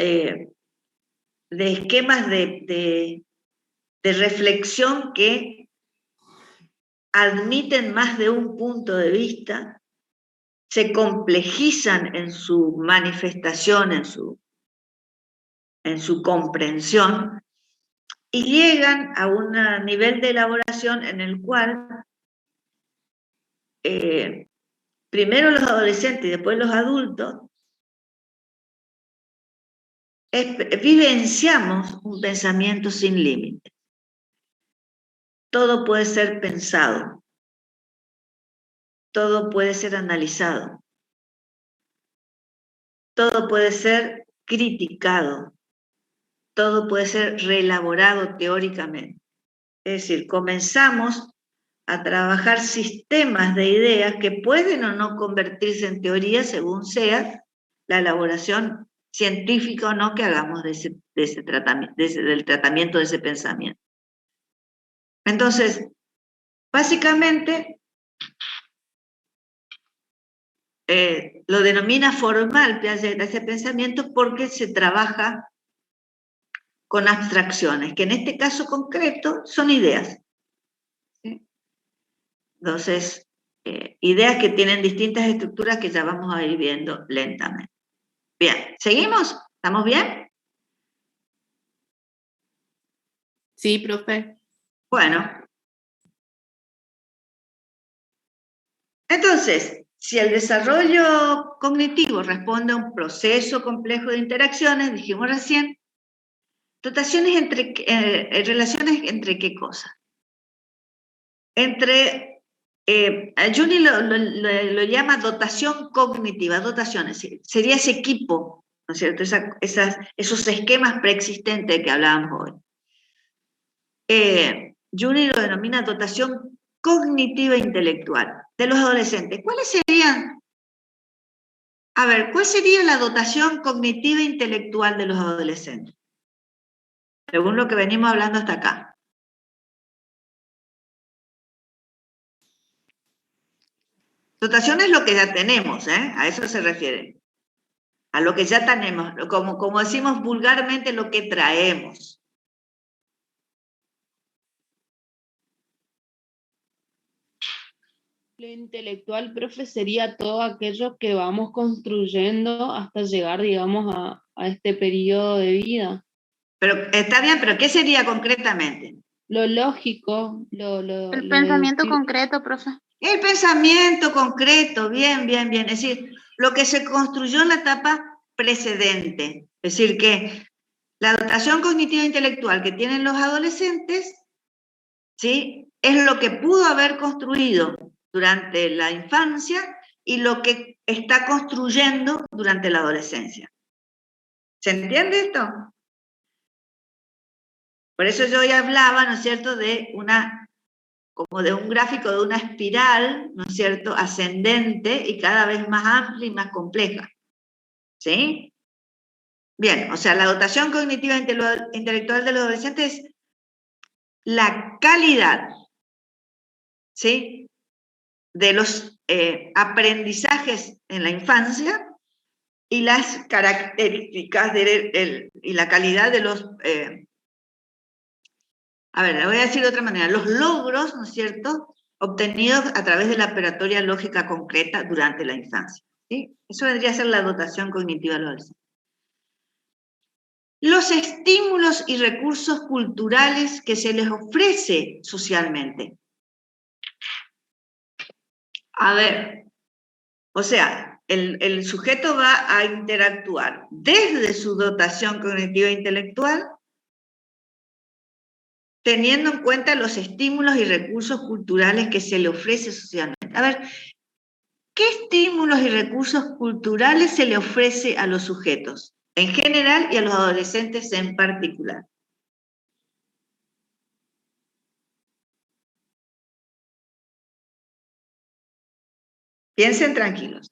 de esquemas de reflexión que admiten más de un punto de vista, se complejizan en su manifestación, en su comprensión, y llegan a un nivel de elaboración en el cual primero los adolescentes y después los adultos vivenciamos un pensamiento sin límites. Todo puede ser pensado, todo puede ser analizado, todo puede ser criticado, todo puede ser reelaborado teóricamente. Es decir, comenzamos a trabajar sistemas de ideas que pueden o no convertirse en teoría según sea la elaboración científica o no que hagamos del tratamiento de ese pensamiento. Entonces, básicamente, lo denomina formal Piaget ese pensamiento porque se trabaja con abstracciones, que en este caso concreto son ideas. ¿Sí? Entonces, ideas que tienen distintas estructuras que ya vamos a ir viendo lentamente. Bien, ¿seguimos? ¿Estamos bien? Sí, profe. Bueno. Entonces, si el desarrollo cognitivo responde a un proceso complejo de interacciones, dijimos recién, relaciones entre qué cosas. Juni lo llama dotación cognitiva, dotaciones, sería ese equipo, ¿no es cierto? Esos esquemas preexistentes que hablábamos hoy. Juni lo denomina dotación cognitiva intelectual de los adolescentes. ¿Cuáles serían? A ver, ¿cuál sería la dotación cognitiva intelectual de los adolescentes? Según lo que venimos hablando hasta acá. Dotación es lo que ya tenemos, a eso se refiere. A lo que ya tenemos, como decimos vulgarmente, lo que traemos. Lo intelectual, profe, sería todo aquello que vamos construyendo hasta llegar, digamos, a este periodo de vida. Pero está bien, pero ¿qué sería concretamente? Lo lógico, El pensamiento concreto, profe. El pensamiento concreto, bien, bien, bien. Es decir, lo que se construyó en la etapa precedente. Es decir, que la dotación cognitiva intelectual que tienen los adolescentes, ¿sí?, es lo que pudo haber construido durante la infancia y lo que está construyendo durante la adolescencia. ¿Se entiende esto? Por eso yo hoy hablaba, ¿no es cierto?, como de un gráfico de una espiral, ¿no es cierto?, ascendente y cada vez más amplia y más compleja. ¿Sí? Bien, o sea, la dotación cognitiva intelectual de los adolescentes es la calidad, ¿sí?, de los aprendizajes en la infancia y las características y la calidad de los... a ver, le voy a decir de otra manera, los logros, ¿no es cierto?, obtenidos a través de la operatoria lógica concreta durante la infancia. ¿Sí? Eso vendría a ser la dotación cognitiva de los adolescentes. Los estímulos y recursos culturales que se les ofrece socialmente. A ver, o sea, el sujeto va a interactuar desde su dotación cognitiva e intelectual, teniendo en cuenta los estímulos y recursos culturales que se le ofrece socialmente. A ver, ¿qué estímulos y recursos culturales se le ofrece a los sujetos en general y a los adolescentes en particular? Piensen tranquilos.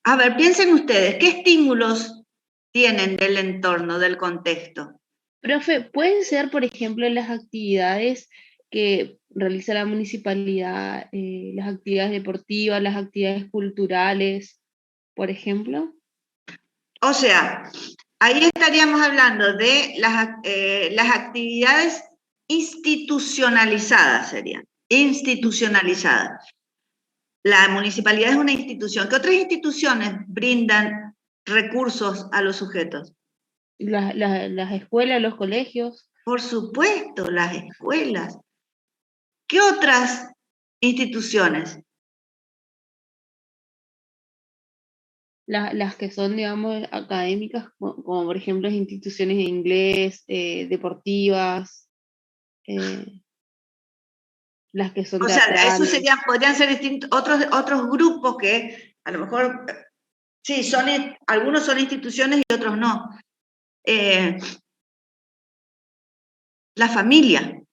A ver, piensen ustedes, ¿qué estímulos tienen del entorno, del contexto? Profe, ¿pueden ser, por ejemplo, las actividades que realiza la municipalidad, las actividades deportivas, las actividades culturales, por ejemplo? O sea, ahí estaríamos hablando de las actividades institucionalizadas, serían, institucionalizadas. La municipalidad es una institución. ¿Qué otras instituciones brindan recursos a los sujetos? Las escuelas, los colegios. Por supuesto, las escuelas. ¿Qué otras instituciones? Las que son, digamos, académicas, como por ejemplo las instituciones de inglés, deportivas, las que son O sea, eso teatrales. podrían ser otros grupos que a lo mejor, sí, algunos son instituciones y otros no. La familia,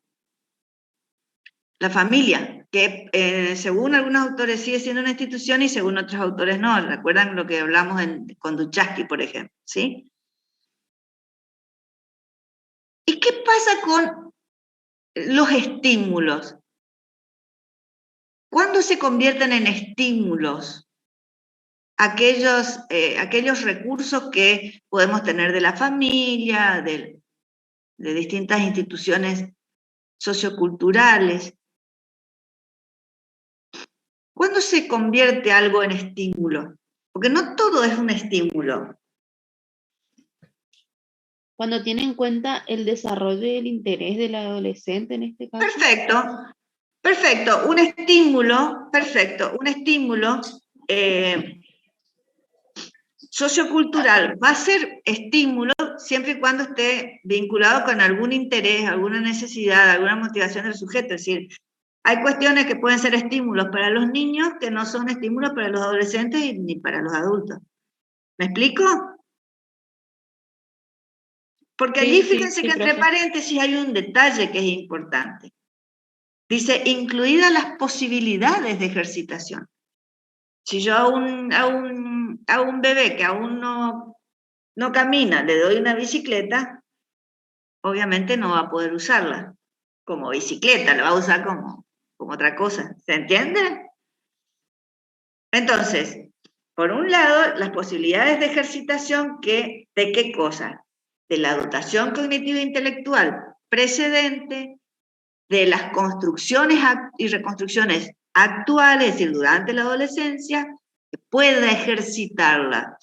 que según algunos autores sigue siendo una institución y según otros autores no. ¿Recuerdan lo que hablamos con Duchaski, por ejemplo? ¿Sí? ¿Y qué pasa con los estímulos? ¿Cuándo se convierten en estímulos aquellos recursos que podemos tener de la familia, de distintas instituciones socioculturales? ¿Cuándo se convierte algo en estímulo? Porque no todo es un estímulo. Cuando tiene en cuenta el desarrollo y el interés del adolescente en este caso. Perfecto. Un estímulo sociocultural va a ser estímulo siempre y cuando esté vinculado con algún interés, alguna necesidad, alguna motivación del sujeto. Es decir, hay cuestiones que pueden ser estímulos para los niños que no son estímulos para los adolescentes ni para los adultos. ¿Me explico? Porque allí fíjense que entre paréntesis hay un detalle que es importante. Dice, incluidas las posibilidades de ejercitación. Si yo a un bebé que aún no camina, le doy una bicicleta, obviamente no va a poder usarla como bicicleta, la va a usar como otra cosa. ¿Se entiende? Entonces, por un lado, las posibilidades de ejercitación ¿de qué cosa? De la dotación cognitiva e intelectual precedente, de las construcciones y reconstrucciones actuales, es decir, durante la adolescencia, que pueda ejercitarla.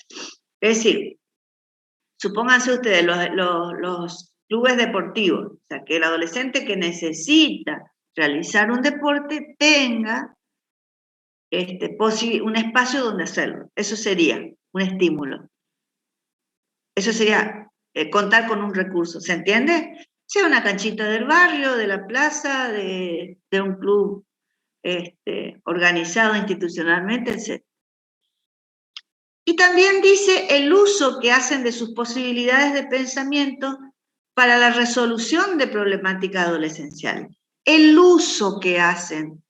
Es decir, supónganse ustedes los clubes deportivos, o sea, que el adolescente que necesita realizar un deporte tenga un espacio donde hacerlo. Eso sería un estímulo. Eso sería contar con un recurso, ¿se entiende? Sea una canchita del barrio, de la plaza, de un club organizado institucionalmente, etc. Y también dice el uso que hacen de sus posibilidades de pensamiento para la resolución de problemáticas adolescenciales. El uso que hacen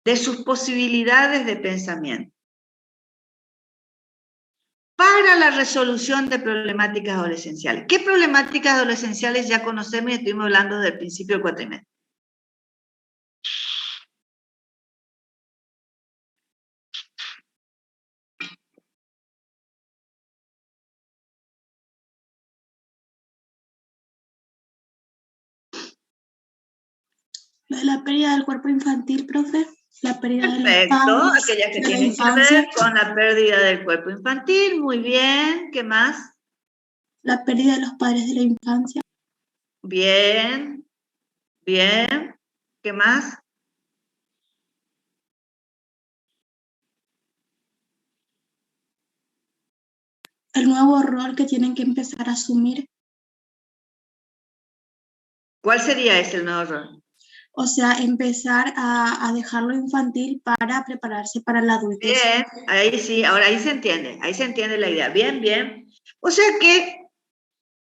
de sus posibilidades de pensamiento para la resolución de problemáticas adolescenciales. ¿Qué problemáticas adolescenciales ya conocemos y estuvimos hablando desde el principio del cuatrimestre? Lo de la pérdida del cuerpo infantil, profe. La pérdida Perfecto, de los padres, aquellas que de la tienen que ver con la pérdida del cuerpo infantil. Muy bien, ¿qué más? La pérdida de los padres de la infancia. Bien, ¿qué más? El nuevo rol que tienen que empezar a asumir. ¿Cuál sería ese el nuevo rol? O sea, empezar a dejarlo infantil para prepararse para la adultez. Bien, ahí sí, ahora ahí se entiende la idea. Bien. O sea que,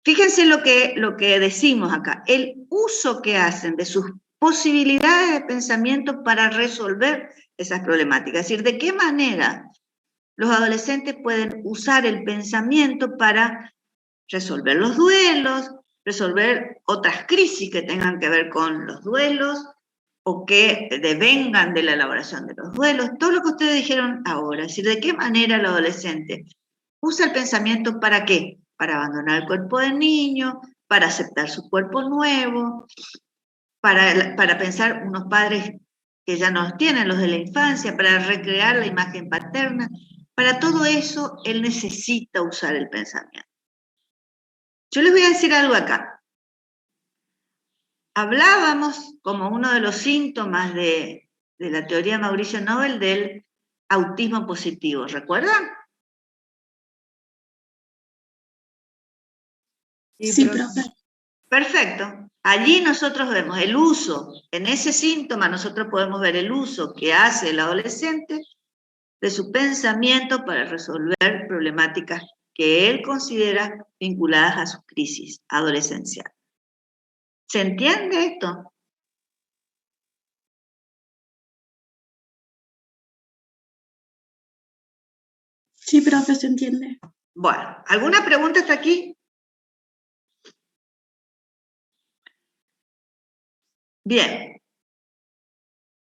fíjense lo que decimos acá, el uso que hacen de sus posibilidades de pensamiento para resolver esas problemáticas. Es decir, de qué manera los adolescentes pueden usar el pensamiento para resolver los duelos, resolver otras crisis que tengan que ver con los duelos o que devengan de la elaboración de los duelos, todo lo que ustedes dijeron ahora. Es decir, ¿de qué manera el adolescente usa el pensamiento para qué? Para abandonar el cuerpo del niño, para aceptar su cuerpo nuevo, para pensar unos padres que ya no los tienen, los de la infancia, para recrear la imagen paterna. Para todo eso, él necesita usar el pensamiento. Yo les voy a decir algo acá. Hablábamos como uno de los síntomas de la teoría de Mauricio Nobel del autismo positivo, ¿recuerdan? Sí, profe. Perfecto. Allí nosotros vemos el uso, en ese síntoma nosotros podemos ver el uso que hace el adolescente de su pensamiento para resolver problemáticas que él considera vinculadas a su crisis adolescencial. ¿Se entiende esto? Sí, profe, se entiende. Bueno, ¿alguna pregunta hasta aquí? Bien.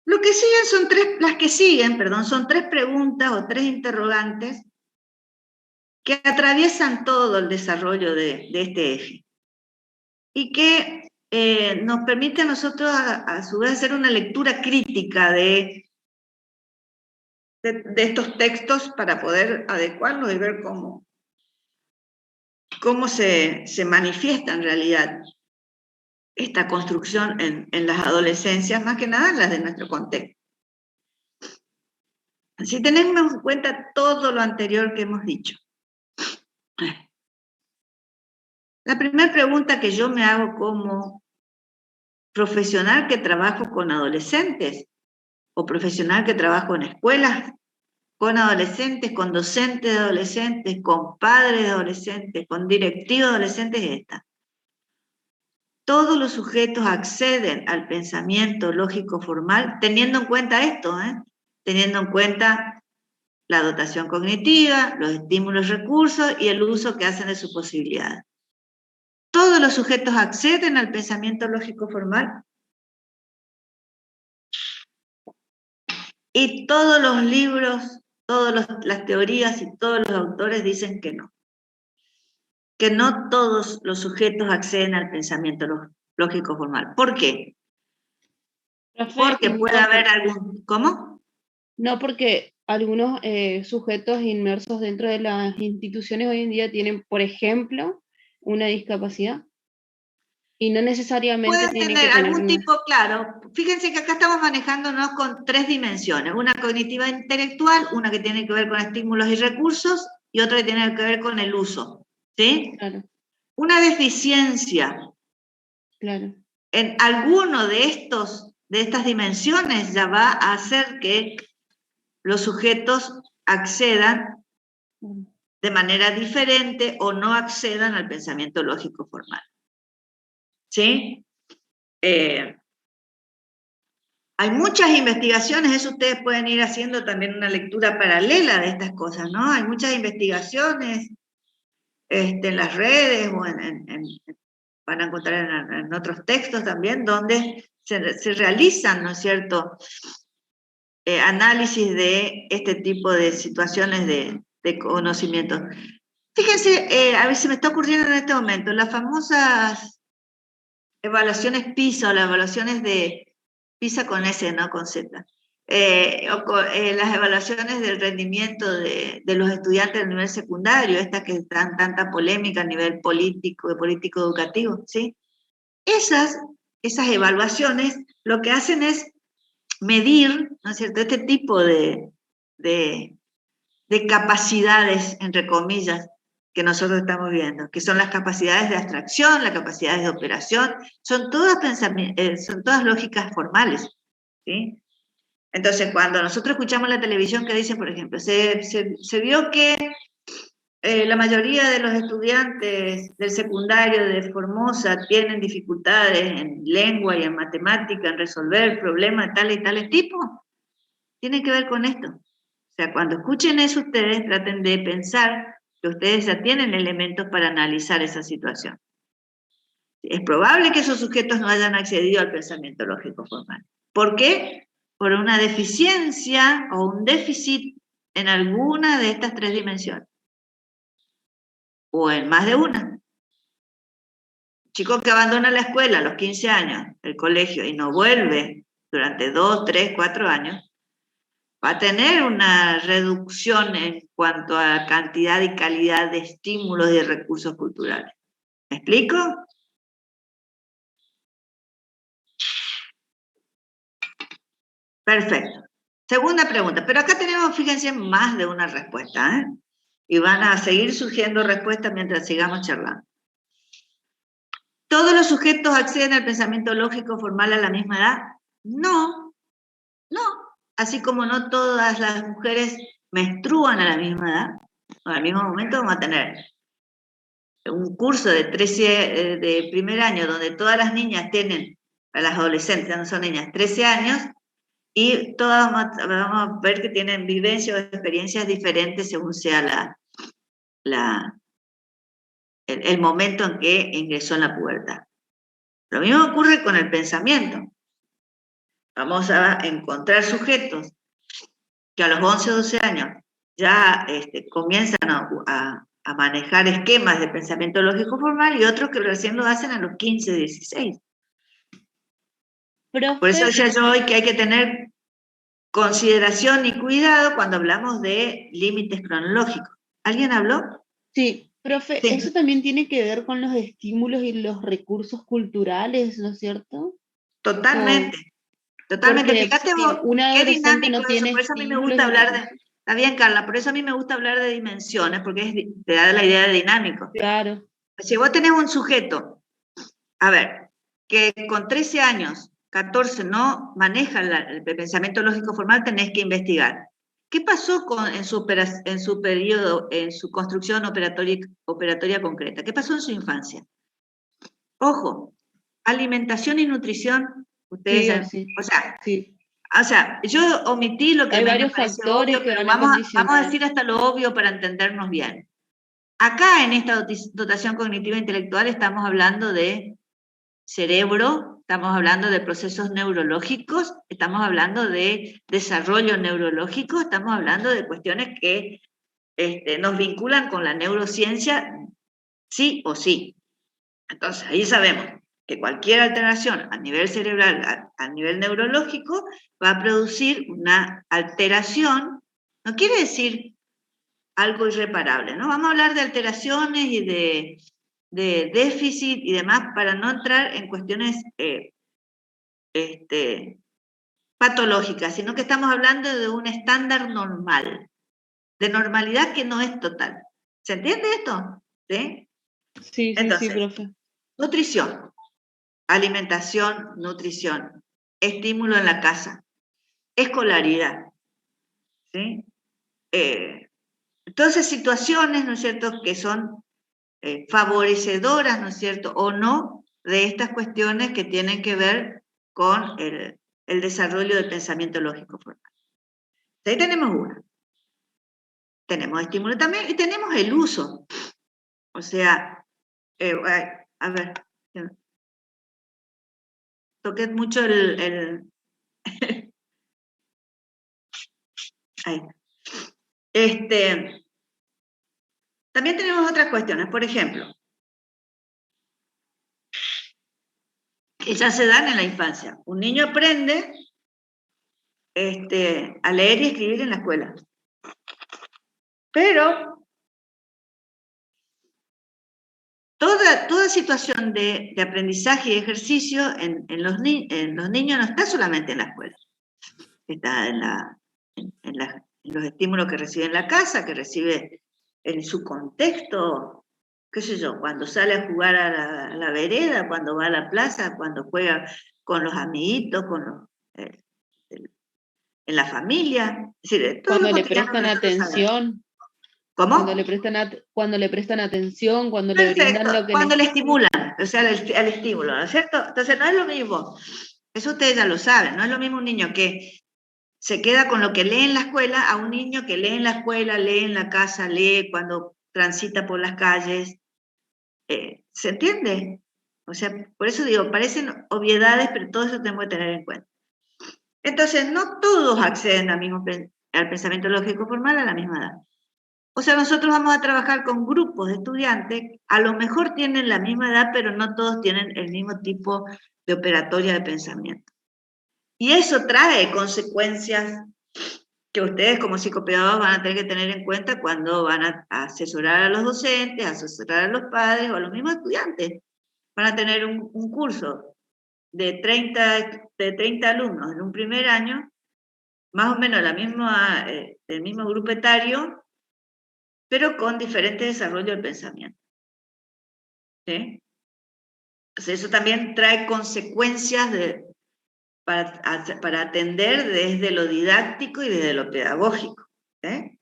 Lo que siguen son son tres preguntas o tres interrogantes que atraviesan todo el desarrollo de este eje y que nos permite a nosotros a su vez hacer una lectura crítica de estos textos para poder adecuarlos y ver cómo se manifiesta en realidad esta construcción en las adolescencias, más que nada en las de nuestro contexto. Si tenemos en cuenta todo lo anterior que hemos dicho, la primera pregunta que yo me hago como profesional que trabajo con adolescentes o profesional que trabajo en escuelas con adolescentes, con docentes de adolescentes, con padres de adolescentes, con directivos de adolescentes, es esta. Todos los sujetos acceden al pensamiento lógico formal teniendo en cuenta esto, teniendo en cuenta la dotación cognitiva, los estímulos, recursos y el uso que hacen de sus posibilidades. Todos los sujetos acceden al pensamiento lógico formal y todos los libros, todas las teorías y todos los autores dicen que no. Que no todos los sujetos acceden al pensamiento lógico formal. ¿Por qué? Porque puede haber algún... ¿Cómo? No, porque algunos sujetos inmersos dentro de las instituciones hoy en día tienen, por ejemplo, una discapacidad. Y no necesariamente pueden tienen tener que tener algún una... tipo, claro. Fíjense que acá estamos manejándonos con tres dimensiones. Una cognitiva intelectual, una que tiene que ver con estímulos y recursos, y otra que tiene que ver con el uso. ¿Sí? Claro. Una deficiencia Claro. en alguno de estas dimensiones ya va a hacer que los sujetos accedan de manera diferente o no accedan al pensamiento lógico formal. ¿Sí? Hay muchas investigaciones, eso ustedes pueden ir haciendo también una lectura paralela de estas cosas, ¿no? Hay muchas investigaciones en las redes o van a encontrar en otros textos también, donde se realizan, ¿no es cierto?, análisis de este tipo de situaciones de conocimiento. Fíjense, a ver si me está ocurriendo en este momento, las famosas evaluaciones PISA o las evaluaciones de PISA con S, no con Z, las evaluaciones del rendimiento de los estudiantes del nivel secundario, estas que dan tanta polémica a nivel político educativo, ¿sí? Esas evaluaciones lo que hacen es medir, ¿no es cierto?, este tipo de capacidades, entre comillas, que nosotros estamos viendo, que son las capacidades de abstracción, las capacidades de operación, son todas lógicas formales, ¿sí? Entonces, cuando nosotros escuchamos la televisión que dicen, por ejemplo, se vio que la mayoría de los estudiantes del secundario de Formosa tienen dificultades en lengua y en matemática, en resolver problemas de tales y tales tipos, tiene que ver con esto. O sea, cuando escuchen eso, ustedes traten de pensar que ustedes ya tienen elementos para analizar esa situación. Es probable que esos sujetos no hayan accedido al pensamiento lógico formal. ¿Por qué? Por una deficiencia o un déficit en alguna de estas tres dimensiones. O en más de una. Chico que abandona la escuela a los 15 años, el colegio, y no vuelve durante 2, 3, 4 años, va a tener una reducción en cuanto a cantidad y calidad de estímulos y de recursos culturales. ¿Me explico? Perfecto. Segunda pregunta, pero acá tenemos, fíjense, más de una respuesta, ¿eh? Y van a seguir surgiendo respuestas mientras sigamos charlando. ¿Todos los sujetos acceden al pensamiento lógico formal a la misma edad? No, no. Así como no todas las mujeres menstruan a la misma edad, al mismo momento vamos a tener un curso de primer año donde todas las niñas tienen, a las adolescentes, ya no son niñas, 13 años, y todas vamos a ver que tienen vivencias o experiencias diferentes según sea el momento en que ingresó en la pubertad. Lo mismo ocurre con el pensamiento. Vamos a encontrar sujetos que a los 11 o 12 años ya comienzan a manejar esquemas de pensamiento lógico formal y otros que recién lo hacen a los 15, 16. Por eso decía yo hoy que hay que tener consideración y cuidado cuando hablamos de límites cronológicos. ¿Alguien habló? Sí, profe, Sí. eso también tiene que ver con los estímulos y los recursos culturales, ¿no es cierto? Totalmente. Totalmente. Porque Fíjate si vos, una qué adolescente dinámico no eso. tiene Por eso a mí me estímulos gusta y hablar de... recursos. Está bien, Carla, por eso a mí me gusta hablar de dimensiones, porque te da la idea de dinámico. Claro. Si vos tenés un sujeto, a ver, que con 13 años, 14, no maneja el pensamiento lógico formal, tenés que investigar. ¿Qué pasó en su periodo, en su construcción operatoria concreta? ¿Qué pasó en su infancia? Ojo, alimentación y nutrición, ustedes Sí, saben, sí. o sea, yo omití lo que Hay me varios parece factores obvio, que pero van a vamos a condicionar. decir hasta lo obvio para entendernos bien. Acá en esta dotación cognitiva intelectual estamos hablando de cerebro, estamos hablando de procesos neurológicos, estamos hablando de desarrollo neurológico, estamos hablando de cuestiones que nos vinculan con la neurociencia, sí o sí. Entonces, ahí sabemos que cualquier alteración a nivel cerebral, a nivel neurológico, va a producir una alteración, no quiere decir algo irreparable, ¿no? Vamos a hablar de alteraciones y de déficit y demás para no entrar en cuestiones patológicas, sino que estamos hablando de un estándar normal, de normalidad que no es total. ¿Se entiende esto? ¿Sí? Sí, Entonces, sí, profe. Nutrición, alimentación, nutrición, estímulo en la casa, escolaridad, ¿sí? Entonces, situaciones, ¿no es cierto?, que son favorecedoras, ¿no es cierto?, o no, de estas cuestiones que tienen que ver con el desarrollo del pensamiento lógico formal. Ahí tenemos una. Tenemos estímulo también y tenemos el uso. O sea, a ver, toqué mucho ahí. También tenemos otras cuestiones, por ejemplo, que ya se dan en la infancia. Un niño aprende a leer y escribir en la escuela. Pero toda situación de aprendizaje y ejercicio en los niños no está solamente en la escuela. Está en los estímulos que recibe en la casa, que recibe en su contexto, qué sé yo, cuando sale a jugar a la vereda, cuando va a la plaza, cuando juega con los amiguitos, en la familia. Es decir, todo cuando lo le cotidiano prestan que nosotros sabemos. atención. ¿Cómo? Cuando le prestan atención, cuando Perfecto, le brindan lo que cuando le necesitan. estimulan, o sea, al estímulo, ¿no es cierto? Entonces no es lo mismo, eso ustedes ya lo saben, no es lo mismo un niño que se queda con lo que lee en la escuela, a un niño que lee en la escuela, lee en la casa, lee cuando transita por las calles. ¿Se entiende? O sea, por eso digo, parecen obviedades, pero todo eso tenemos que tener en cuenta. Entonces, no todos acceden al pensamiento lógico formal a la misma edad. O sea, nosotros vamos a trabajar con grupos de estudiantes, a lo mejor tienen la misma edad, pero no todos tienen el mismo tipo de operatoria de pensamiento. Y eso trae consecuencias que ustedes como psicopedagogos van a tener que tener en cuenta cuando van a asesorar a los docentes, asesorar a los padres o a los mismos estudiantes. Van a tener un curso de 30 alumnos en un primer año, más o menos el mismo grupo etario, pero con diferente desarrollo del pensamiento. ¿Sí? Entonces eso también trae consecuencias para atender desde lo didáctico y desde lo pedagógico. ¿Sí?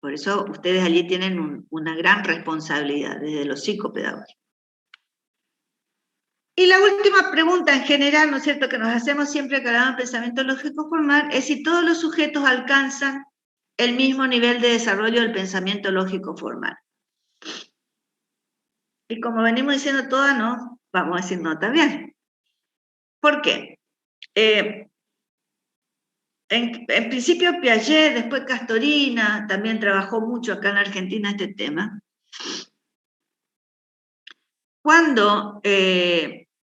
Por eso ustedes allí tienen una gran responsabilidad desde lo psicopedagógico. Y la última pregunta en general, ¿no es cierto?, que nos hacemos siempre que hablamos de pensamiento lógico formal, es si todos los sujetos alcanzan el mismo nivel de desarrollo del pensamiento lógico formal. Y como venimos diciendo todas, no, vamos a decir no también. ¿Por qué? En principio Piaget, después Castorina, también trabajó mucho acá en Argentina este tema. Cuando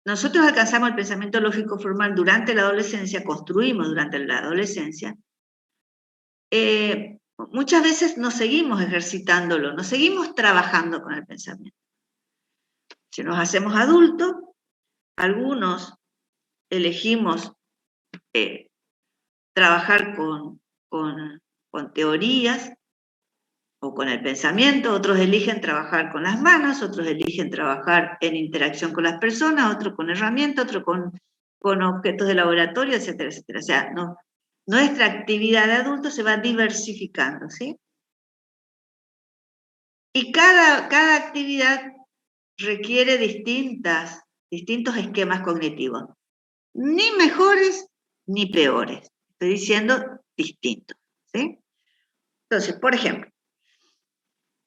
nosotros alcanzamos el pensamiento lógico formal durante la adolescencia, construimos durante la adolescencia, muchas veces no seguimos ejercitándolo, no seguimos trabajando con el pensamiento. Si nos hacemos adultos, algunos elegimos trabajar con teorías o con el pensamiento, otros eligen trabajar con las manos, otros eligen trabajar en interacción con las personas, otros con herramientas, otros con objetos de laboratorio, etcétera, etcétera. O sea, nuestra actividad de adulto se va diversificando, ¿sí? Y cada actividad requiere distintos esquemas cognitivos, ni mejores ni peores, estoy diciendo distintos, ¿sí? Entonces, por ejemplo,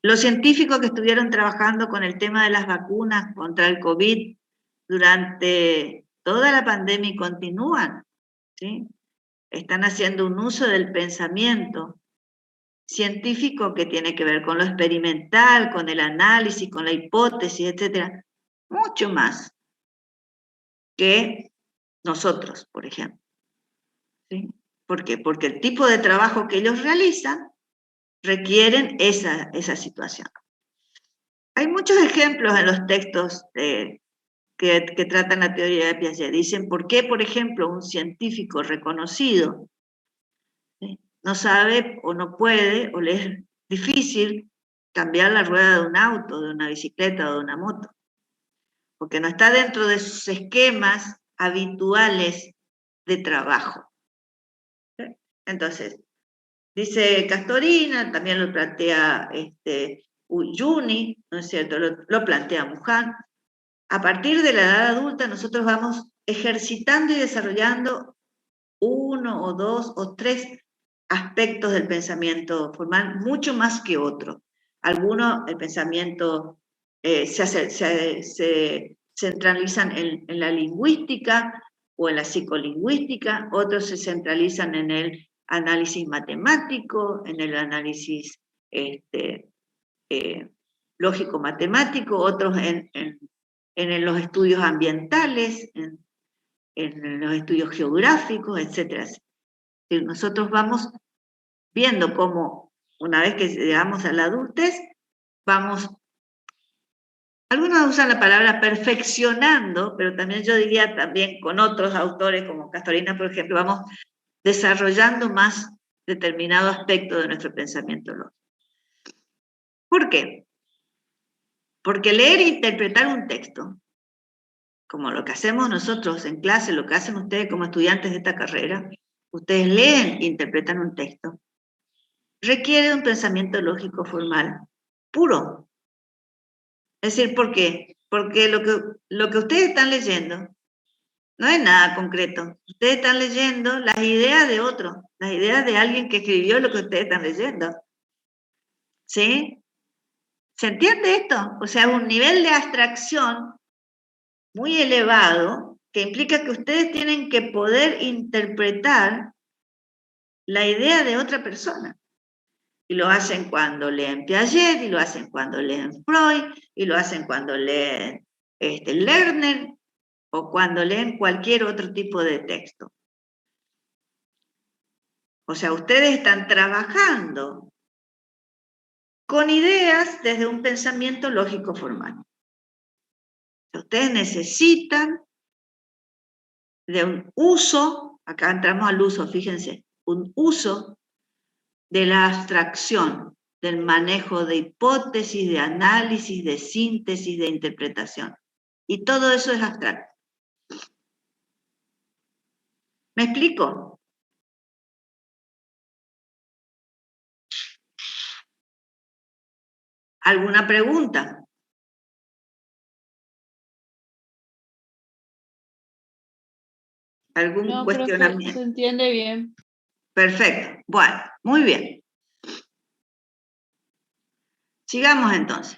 los científicos que estuvieron trabajando con el tema de las vacunas contra el COVID durante toda la pandemia y continúan, ¿sí? Están haciendo un uso del pensamiento científico que tiene que ver con lo experimental, con el análisis, con la hipótesis, etcétera, mucho más que nosotros, por ejemplo. ¿Sí? ¿Por qué? Porque el tipo de trabajo que ellos realizan requieren esa situación. Hay muchos ejemplos en los textos que tratan la teoría de Piaget. Dicen, ¿por qué, por ejemplo, un científico reconocido no sabe o no puede, o le es difícil cambiar la rueda de un auto, de una bicicleta o de una moto? Porque no está dentro de sus esquemas habituales de trabajo. Entonces, dice Castorina, también lo plantea Uyuni, ¿no es cierto? Lo plantea Muján. A partir de la edad adulta nosotros vamos ejercitando y desarrollando uno o dos o tres aspectos del pensamiento formal, mucho más que otros. Algunos, el pensamiento se centralizan en la lingüística o en la psicolingüística, otros se centralizan en el análisis matemático, en el análisis lógico-matemático, otros en los estudios ambientales, en los estudios geográficos, etcétera. Nosotros vamos viendo cómo, una vez que llegamos a la adultez, vamos, algunos usan la palabra perfeccionando, pero también yo diría también con otros autores como Castorina, por ejemplo, vamos desarrollando más determinado aspecto de nuestro pensamiento lógico. ¿Por qué? Porque leer e interpretar un texto, como lo que hacemos nosotros en clase, lo que hacen ustedes como estudiantes de esta carrera, ustedes leen e interpretan un texto, requiere un pensamiento lógico formal puro. Es decir, ¿por qué? Porque lo que ustedes están leyendo No es nada concreto. Ustedes están leyendo las ideas de otro, las ideas de alguien que escribió lo que ustedes están leyendo. ¿Sí? ¿Se entiende esto? O sea, un nivel de abstracción muy elevado que implica que ustedes tienen que poder interpretar la idea de otra persona. Y lo hacen cuando leen Piaget, y lo hacen cuando leen Freud, y lo hacen cuando leen Lerner, o cuando leen cualquier otro tipo de texto. O sea, ustedes están trabajando con ideas desde un pensamiento lógico formal. Ustedes necesitan de un uso, acá entramos al uso, fíjense, un uso de la abstracción, del manejo de hipótesis, de análisis, de síntesis, de interpretación. Y todo eso es abstracto. ¿Me explico? ¿Alguna pregunta? ¿Algún No, cuestionamiento? profe, se entiende bien. Perfecto. Bueno, muy bien. Sigamos entonces.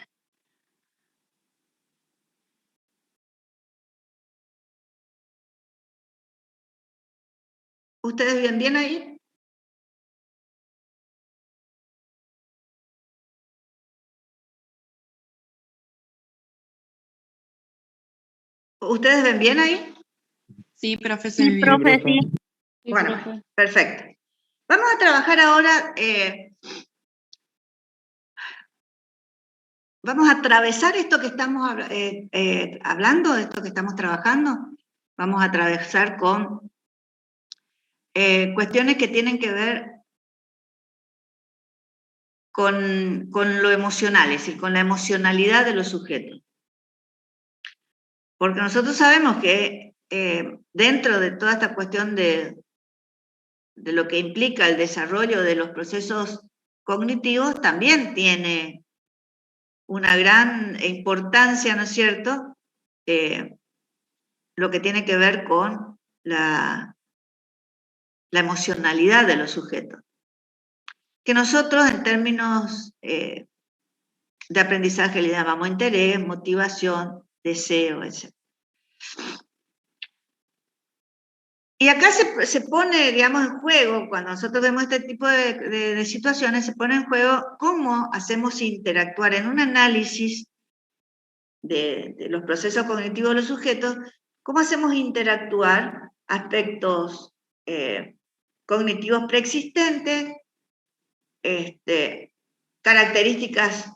¿Ustedes ven bien ahí? ¿Ustedes ven bien ahí? Sí, profe, Sí, profe, sí. Sí, Bueno, profe. perfecto. Vamos a trabajar ahora, vamos a atravesar esto que estamos hablando, esto que estamos trabajando, vamos a atravesar con cuestiones que tienen que ver con lo emocional, es decir, con la emocionalidad de los sujetos. Porque nosotros sabemos que dentro de toda esta cuestión de lo que implica el desarrollo de los procesos cognitivos, también tiene una gran importancia, ¿no es cierto?, lo que tiene que ver con la emocionalidad de los sujetos. Que nosotros en términos de aprendizaje le llamamos interés, motivación, deseo, etc. Y acá se pone, digamos, en juego, cuando nosotros vemos este tipo de situaciones, se pone en juego cómo hacemos interactuar en un análisis de los procesos cognitivos de los sujetos, cómo hacemos interactuar aspectos cognitivos preexistentes, características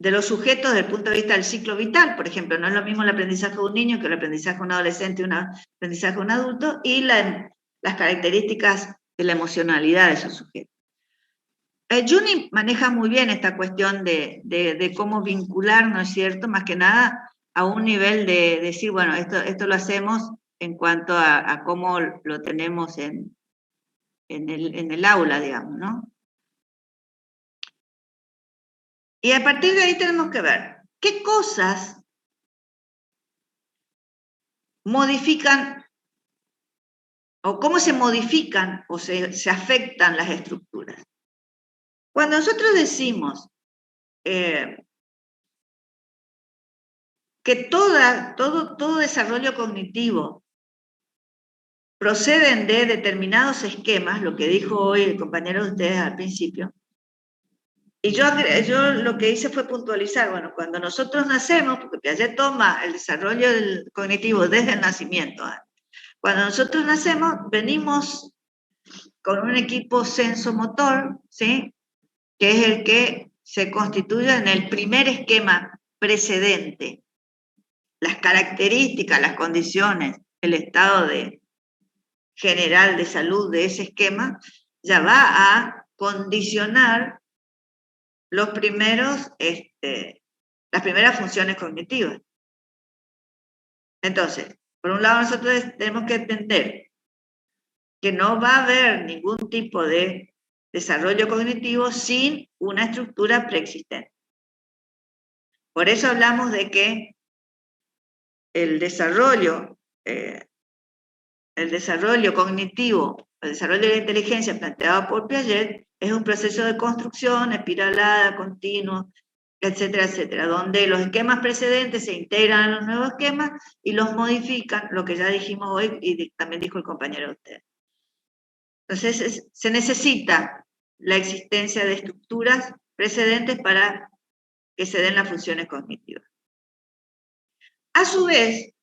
de los sujetos desde el punto de vista del ciclo vital. Por ejemplo, no es lo mismo el aprendizaje de un niño que el aprendizaje de un adolescente y un aprendizaje de un adulto, y las características de la emocionalidad de esos sujetos. Juni maneja muy bien esta cuestión de cómo vincular, ¿no es cierto?, más que nada a un nivel de decir, bueno, esto lo hacemos en cuanto a cómo lo tenemos en el aula, digamos, ¿no? Y a partir de ahí tenemos que ver qué cosas modifican o cómo se modifican o se afectan las estructuras. Cuando nosotros decimos que todo desarrollo cognitivo proceden de determinados esquemas, lo que dijo hoy el compañero de ustedes al principio, y yo lo que hice fue puntualizar, bueno, cuando nosotros nacemos, porque Piaget toma el desarrollo cognitivo desde el nacimiento, cuando nosotros nacemos venimos con un equipo sensomotor, ¿sí?, que es el que se constituye en el primer esquema precedente. Las características, las condiciones, el estado general de salud de ese esquema ya va a condicionar las primeras funciones cognitivas. Entonces, por un lado nosotros tenemos que entender que no va a haber ningún tipo de desarrollo cognitivo sin una estructura preexistente. Por eso hablamos de que el desarrollo cognitivo, el desarrollo de la inteligencia planteado por Piaget es un proceso de construcción espiralada, continuo, etcétera, etcétera, donde los esquemas precedentes se integran a los nuevos esquemas y los modifican, lo que ya dijimos hoy y también dijo el compañero de usted. Entonces, se necesita la existencia de estructuras precedentes para que se den las funciones cognitivas. A su vez,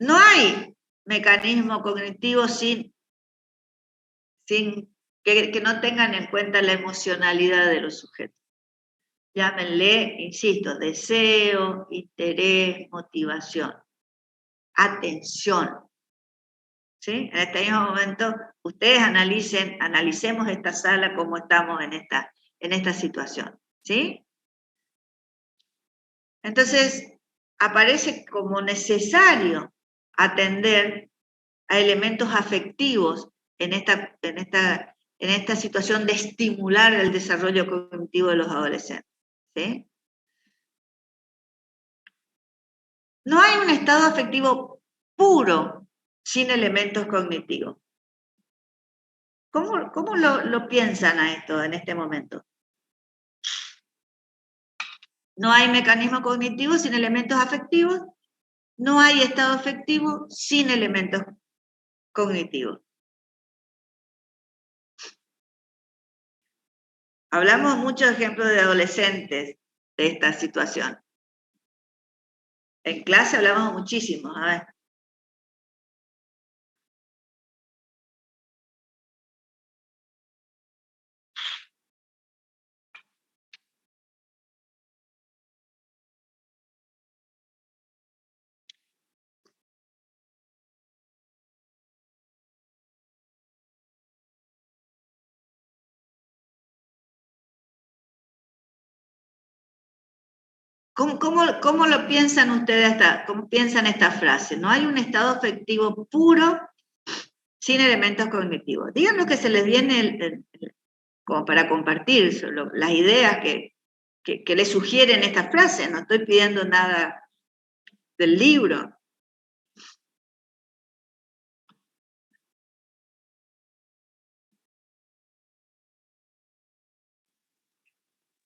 no hay mecanismo cognitivo que no tengan en cuenta la emocionalidad de los sujetos. Llámenle, insisto, deseo, interés, motivación, atención. ¿Sí? En este mismo momento, ustedes analicemos esta sala como estamos en esta situación. ¿Sí? Entonces, aparece como necesario atender a elementos afectivos en esta situación de estimular el desarrollo cognitivo de los adolescentes. ¿Sí? No hay un estado afectivo puro sin elementos cognitivos. ¿Cómo lo piensan a esto en este momento? No hay mecanismo cognitivo sin elementos afectivos, no hay estado afectivo sin elementos cognitivos. Hablamos muchos ejemplos de adolescentes de esta situación. En clase hablamos muchísimo, a ver. ¿Cómo lo piensan ustedes cómo piensan esta frase? No hay un estado afectivo puro sin elementos cognitivos. Digan lo que se les viene como para compartir las ideas que les sugieren esta frase. No estoy pidiendo nada del libro.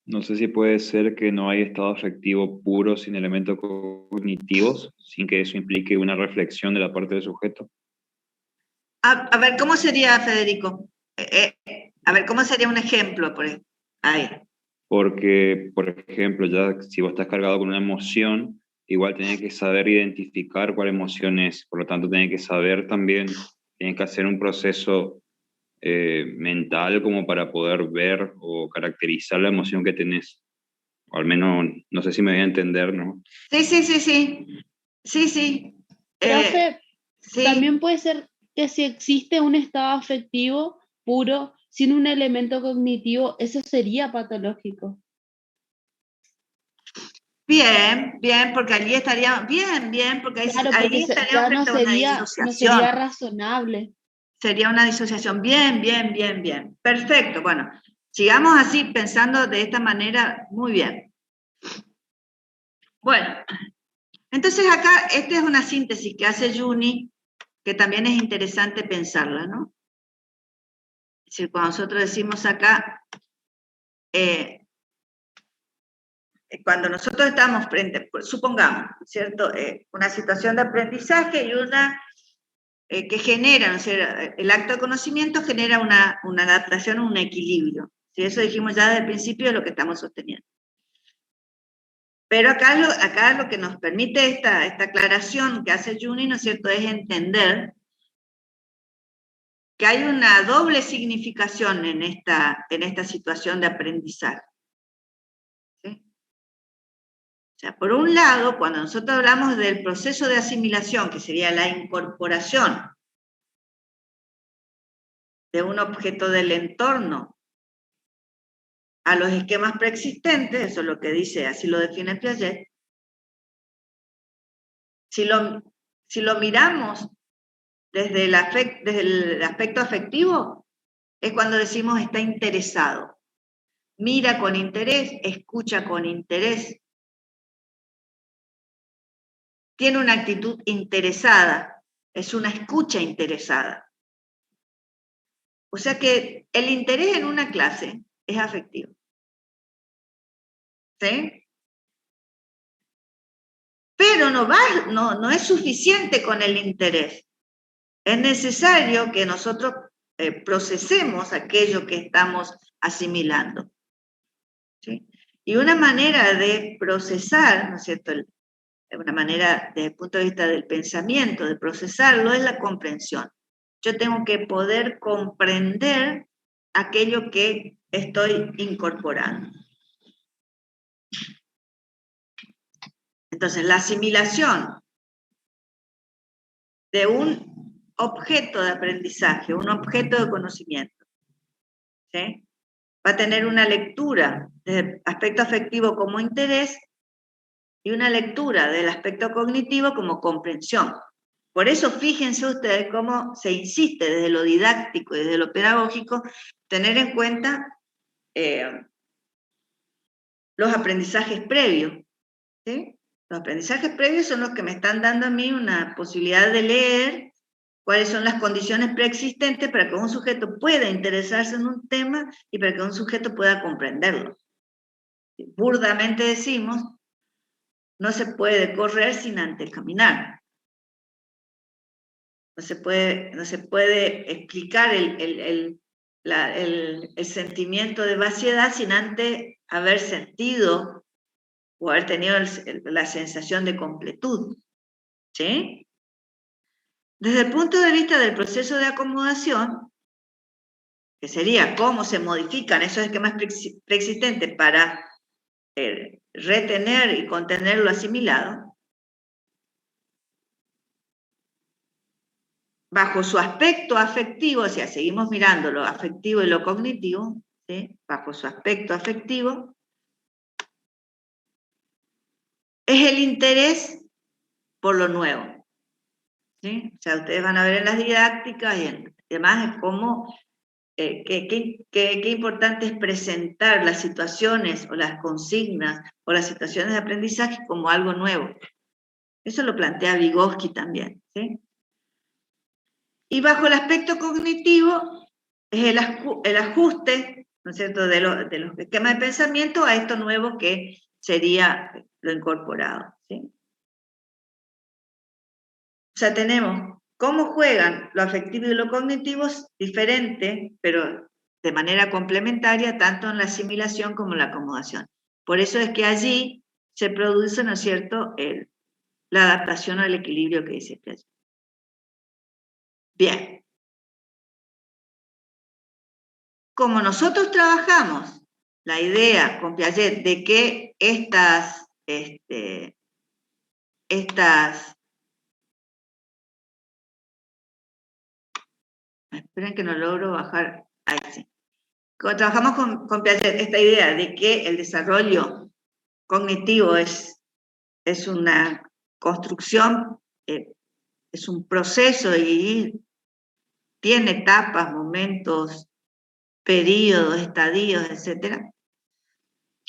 No sé si puede ser que no hay estado afectivo puro sin elementos cognitivos, sin que eso implique una reflexión de la parte del sujeto. A ver, ¿cómo sería, Federico? A ver, ¿cómo sería un ejemplo por ahí? Porque, por ejemplo, ya si vos estás cargado con una emoción, igual tenés que saber identificar cuál emoción es. Por lo tanto, tenés que saber también, tenés que hacer un proceso mental como para poder ver o caracterizar la emoción que tenés. O al menos, no sé si me voy a entender, ¿no? Sí. Profe, sí. También puede ser que si existe un estado afectivo puro sin un elemento cognitivo, eso sería patológico. Bien, porque allí estaría, bien, porque Claro, ahí porque estaría ya frente a una disociación. no sería razonable. Sería una disociación. Bien. Perfecto. Bueno, sigamos así pensando de esta manera. Muy bien. Bueno, entonces acá, esta es una síntesis que hace Juni, que también es interesante pensarla, ¿no? Es decir, cuando nosotros decimos acá, cuando nosotros estamos frente, supongamos, ¿cierto? Una situación de aprendizaje y una que genera, ¿no? O sea, el acto de conocimiento genera una adaptación, un equilibrio. ¿Sí? Eso dijimos ya desde el principio de lo que estamos sosteniendo. Pero acá lo que nos permite esta aclaración que hace Juni, ¿no es cierto?, es entender que hay una doble significación en esta situación de aprendizaje. ¿Sí? O sea, por un lado, cuando nosotros hablamos del proceso de asimilación, que sería la incorporación de un objeto del entorno a los esquemas preexistentes, eso es lo que dice, así lo define Piaget. Si lo miramos desde el aspecto afectivo, es cuando decimos está interesado. Mira con interés, escucha con interés. tiene una actitud interesada, es una escucha interesada. O sea que el interés en una clase es afectivo. ¿Sí? Pero no es suficiente con el interés. Es necesario que nosotros procesemos aquello que estamos asimilando. ¿Sí? Y una manera de procesar, ¿no es cierto?, una manera desde el punto de vista del pensamiento, de procesarlo, es la comprensión. Yo tengo que poder comprender aquello que estoy incorporando. Entonces, la asimilación de un objeto de aprendizaje, un objeto de conocimiento, ¿sí?, va a tener una lectura del aspecto afectivo como interés y una lectura del aspecto cognitivo como comprensión. Por eso fíjense ustedes cómo se insiste desde lo didáctico y desde lo pedagógico tener en cuenta los aprendizajes previos. ¿Sí? Los aprendizajes previos son los que me están dando a mí una posibilidad de leer cuáles son las condiciones preexistentes para que un sujeto pueda interesarse en un tema y para que un sujeto pueda comprenderlo. Burdamente decimos, no se puede correr sin antes caminar. No se puede explicar el sentimiento de vaciedad sin antes haber sentido o haber tenido la sensación de completud. ¿Sí? Desde el punto de vista del proceso de acomodación, que sería cómo se modifican esos esquemas preexistentes para retener y contener lo asimilado, bajo su aspecto afectivo, o sea, seguimos mirando lo afectivo y lo cognitivo, ¿sí?, bajo su aspecto afectivo, es el interés por lo nuevo. ¿Sí? O sea, ustedes van a ver en las didácticas y demás cómo, qué importante es presentar las situaciones o las consignas o las situaciones de aprendizaje como algo nuevo. Eso lo plantea Vygotsky también. ¿Sí? Y bajo el aspecto cognitivo es el ajuste, ¿no es cierto?, de los esquemas de pensamiento a esto nuevo que sería lo incorporado. ¿Sí? O sea, tenemos cómo juegan lo afectivo y lo cognitivo diferente, pero de manera complementaria, tanto en la asimilación como en la acomodación. Por eso es que allí se produce, ¿no es cierto?, la adaptación al equilibrio que dice Piaget. Bien. Como nosotros trabajamos la idea con Piaget de que esperen que no logro bajar, ahí sí. Como trabajamos con Piaget esta idea de que el desarrollo cognitivo es una construcción, es un proceso y tiene etapas, momentos, periodos, estadios, etc.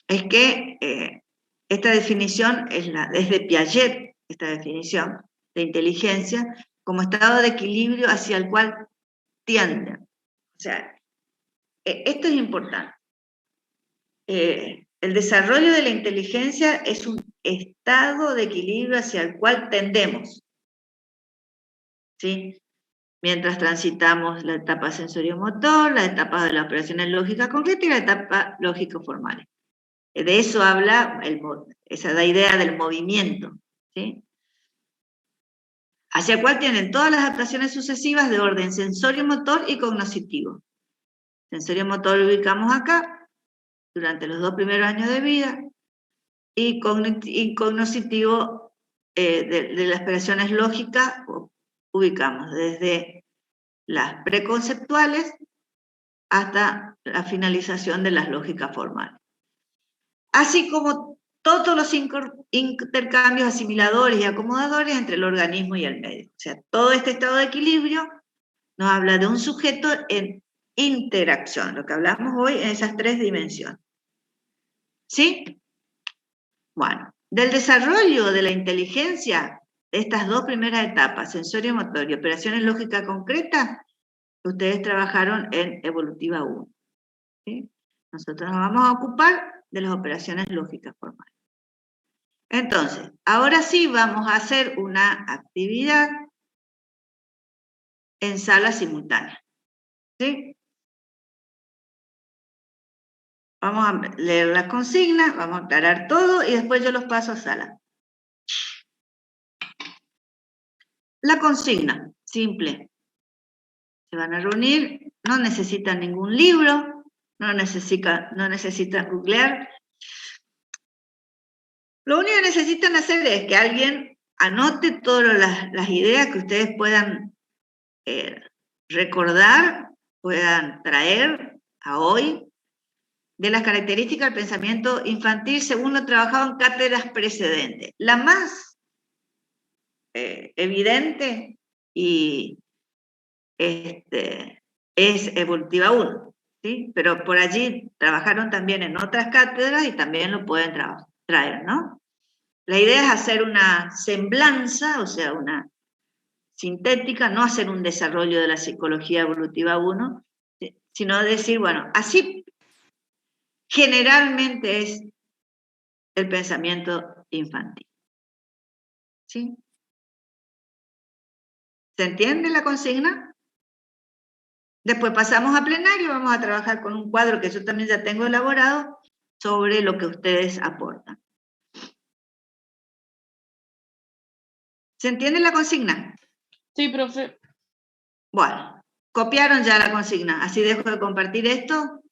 Es que esta definición es de Piaget, esta definición de inteligencia, como estado de equilibrio hacia el cual tiende. O sea, esto es importante. El desarrollo de la inteligencia es un estado de equilibrio hacia el cual tendemos. ¿Sí? Mientras transitamos la etapa sensorio-motor, las etapas de las operaciones lógicas concretas y la etapa lógico-formales. De eso habla esa idea del movimiento. ¿Sí? Hacia el cual tienen todas las adaptaciones sucesivas de orden sensorio-motor y cognoscitivo. Sensorio-motor lo ubicamos acá, durante los 2 primeros años de vida, y cognoscitivo de las operaciones lógicas ubicamos desde las preconceptuales hasta la finalización de las lógicas formales. Así como todos los intercambios asimiladores y acomodadores entre el organismo y el medio. O sea, todo este estado de equilibrio nos habla de un sujeto en interacción, lo que hablamos hoy en esas 3 dimensiones. ¿Sí? Bueno, del desarrollo de la inteligencia estas dos primeras etapas, sensorio-motor y operaciones lógicas concretas, ustedes trabajaron en evolutiva 1. ¿Sí? Nosotros nos vamos a ocupar de las operaciones lógicas formales. Entonces, ahora sí vamos a hacer una actividad en sala simultánea. ¿Sí? Vamos a leer las consignas, vamos a aclarar todo y después yo los paso a sala. La consigna, simple. Se van a reunir, no necesitan ningún libro, no necesitan googlear. Lo único que necesitan hacer es que alguien anote todas las ideas que ustedes puedan recordar, puedan traer a hoy, de las características del pensamiento infantil según lo trabajado en cátedras precedentes. La más evidente y es evolutiva 1, ¿sí? Pero por allí trabajaron también en otras cátedras y también lo pueden traer, ¿no? La idea es hacer una semblanza, o sea, una sintética, no hacer un desarrollo de la psicología evolutiva 1, sino decir, bueno, así generalmente es el pensamiento infantil. ¿Sí? ¿Se entiende la consigna? Después pasamos a plenario, vamos a trabajar con un cuadro que yo también ya tengo elaborado sobre lo que ustedes aportan. ¿Se entiende la consigna? Sí, profe. Bueno, copiaron ya la consigna, así dejo de compartir esto.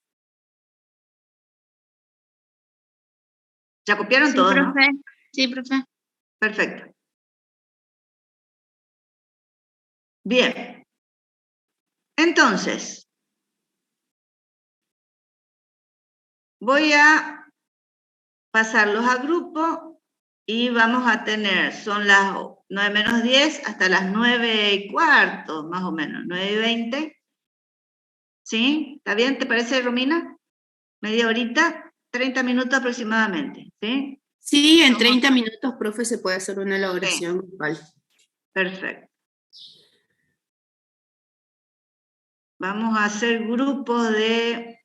¿Ya copiaron Sí, todo, profe. no? Sí, profe. Perfecto. Bien. Entonces, voy a pasarlos a grupo y vamos a tener, son las 9 menos 10 hasta las 9:15, más o menos, 9:20. ¿Sí? ¿Está bien? ¿Te parece, Romina? Media horita, 30 minutos aproximadamente, ¿sí? Sí, en 30 minutos, profe, se puede hacer una elaboración grupal. Perfecto. Vamos a hacer grupos de